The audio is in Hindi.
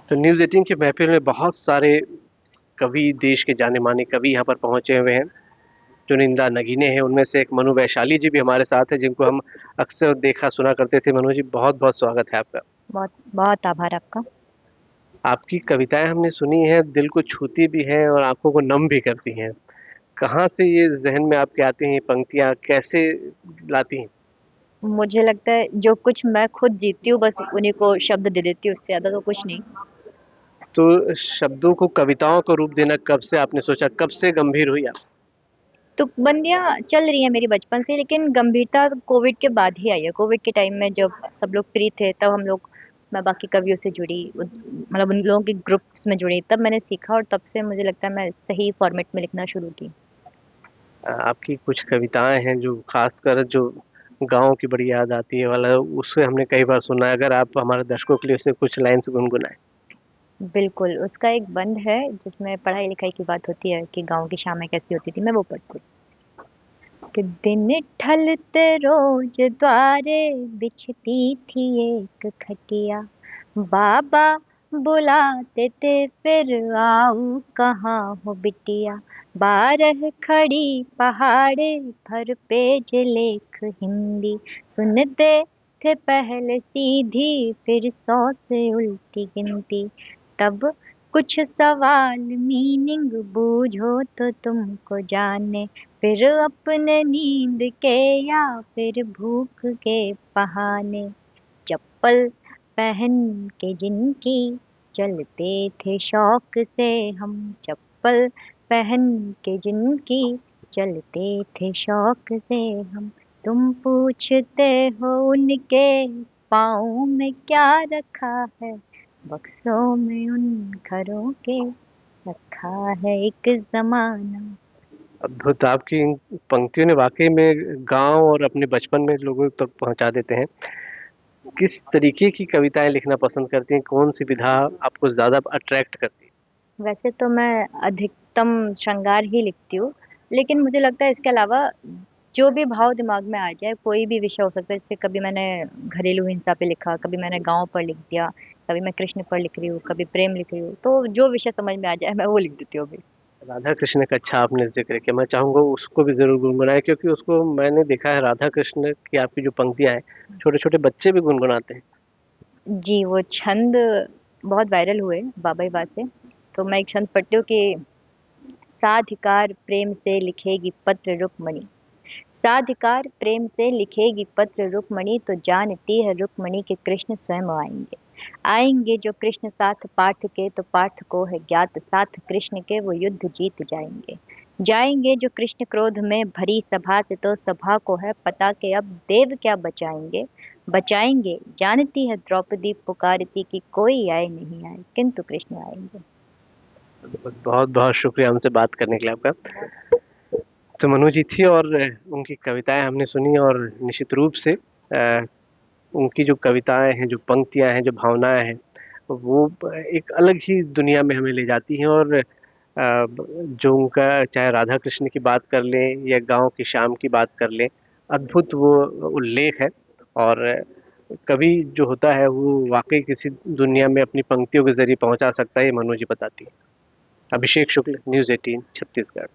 तो न्यूज़ 18 की महफ़िल में बहुत सारे कवि, देश के जाने-माने कवि यहाँ पर पहुँचे हुए हैं। चुनिंदा नगीने हैं, उनमें से एक मनु वैशाली जी भी हमारे साथ हैं, जिनको हम अक्सर देखा सुना करते थे। मनु जी, बहुत-बहुत स्वागत है आपका। बहुत बहुत आभार आपका। आपकी कविताएँ हमने सुनी हैं, दिल को छूती भी हैं और आँखों को नम भी करती हैं। कहाँ से ये ज़हन में आपके आती हैं ये पंक्तियाँ, कैसे लाती हैं? मुझे लगता है जो कुछ मैं खुद जीती हूँ बस उन्हीं को शब्द दे देती हूँ, उससे ज़्यादा तो कुछ नहीं। तो शब्दों को कविताओं को रूप देना कब से आपने सोचा, कब से गंभीर हुई आप? तुकबंदियाँ चल रही हैं मेरी बचपन से, लेकिन गंभीरता कोविड के बाद ही आई है। कोविड के टाइम में जब सब लोग फ्री थे तब मैं बाकी कवियों से जुड़ी, मतलब उन लोगों के ग्रुप्स में जुड़ी, तब मैंने सीखा और तब से मुझे लगता है मैं सही फॉर्मेट में लिखना शुरू की। आपकी कुछ कविताएँ हैं जो ख़ासकर जो गाँव की बड़ी याद आती है वाला, उसे हमने कई बार सुना है। अगर आप हमारे दर्शकों के लिए उससे कुछ लाइन्स गुनगुनाएँ। बिल्कुल, उसका एक बंद है जिसमें पढ़ाई-लिखाई की बात होती है कि गाँव की शामें कैसी होती थी, मैं वो पढ़ती हूँ। कि दिन ढलते रोज द्वारे बिछती थी एक खटिया, बाबा बुलाते थे फिर आऊं कहाँ हो बिटिया, बारह खड़ी पहाड़े भर पेज लेख हिंदी, सुनते थे पहले सीधी फिर 100 से उल्टी गिनती, तब कुछ सवाल मीनिंग बूझो तो तुमको जाने, फिर अपने नींद के या फिर भूख के बहाने, चप्पल पहन के जिनकी चलते थे शौक से हम, चप्पल पहन के जिनकी चलते थे शौक से हम, तुम पूछते हो उनके पाँव में क्या रखा है, बक्सों में उन घरों के रखा है एक जमाना। अद्भुत! आपकी इन पंक्तियों ने वाक़ई में गाँव और अपने बचपन में लोगों तक पहुँचा देते हैं। किस तरीके की कविताएँ लिखना पसंद करती हैं? कौन-सी विधा आपको ज़्यादा अट्रैक्ट करती है? वैसे तो मैं अधिकतम श्रृंगार ही लिखती हूँ, लेकिन मुझे लगता है इसके अलावा जो भी भाव दिमाग में आ जाए, कोई भी विषय हो सकता है। जैसे कभी मैंने घरेलू हिंसा पे लिखा, कभी मैंने गाँव पर लिख दिया, कभी मैं कृष्ण पर लिख रही हूँ, कभी प्रेम लिख रही हूँ, तो जो विषय समझ में आ जाए मैं वो लिख देती हूँ अभी। राधा कृष्ण का अच्छा आपने ज़िक्र किया, मैं चाहूँगा उसको भी ज़रूर गुनगुनाएँ, क्योंकि उसको मैंने देखा है राधा कृष्ण की आपकी जो पंक्तियाँ हैं, छोटे-छोटे बच्चे भी गुनगुनाते हैं। जी, वो छंद बहुत वायरल हुए बाबा से, तो मैं एक छंद पढ़ती हूँ कि साधिकार प्रेम से लिखेगी पत्र रुक्मणी, साधिकार प्रेम से लिखेगी पत्र रुक्मणी, तो जानती है रुक्मणी के कृष्ण स्वयं आएंगे, आएंगे जो कृष्ण साथ पाठ के, तो पाठ को है ज्ञात साथ कृष्ण के, वो युद्ध जीत जाएंगे, जाएंगे जो कृष्ण क्रोध में भरी सभा से, तो सभा को है पता के अब देव क्या बचाएंगे, बचाएंगे जानती है द्रौपदी पुकारती कि कोई आए नहीं आए किंतु कृष्ण आएंगे। बहुत-बहुत शुक्रिया हमसे बात करने के लिए आपका। तो मनु जी थी और उनकी कविताएँ हमने सुनी और निश्चित रूप से उनकी जो कविताएँ हैं, जो पंक्तियाँ हैं, जो भावनाएँ हैं, वो एक अलग ही दुनिया में हमें ले जाती हैं और जो उनका चाहे राधा कृष्ण की बात कर लें या गाँव की शाम की बात कर लें, अद्भुत वो उल्लेख है और कवि जो होता है वो वाक़ई किसी दुनिया में अपनी पंक्तियों के ज़रिए पहुँचा सकता है, ये मनु जी बताती हैं। अभिषेक शुक्ल, न्यूज़ 18 छत्तीसगढ़।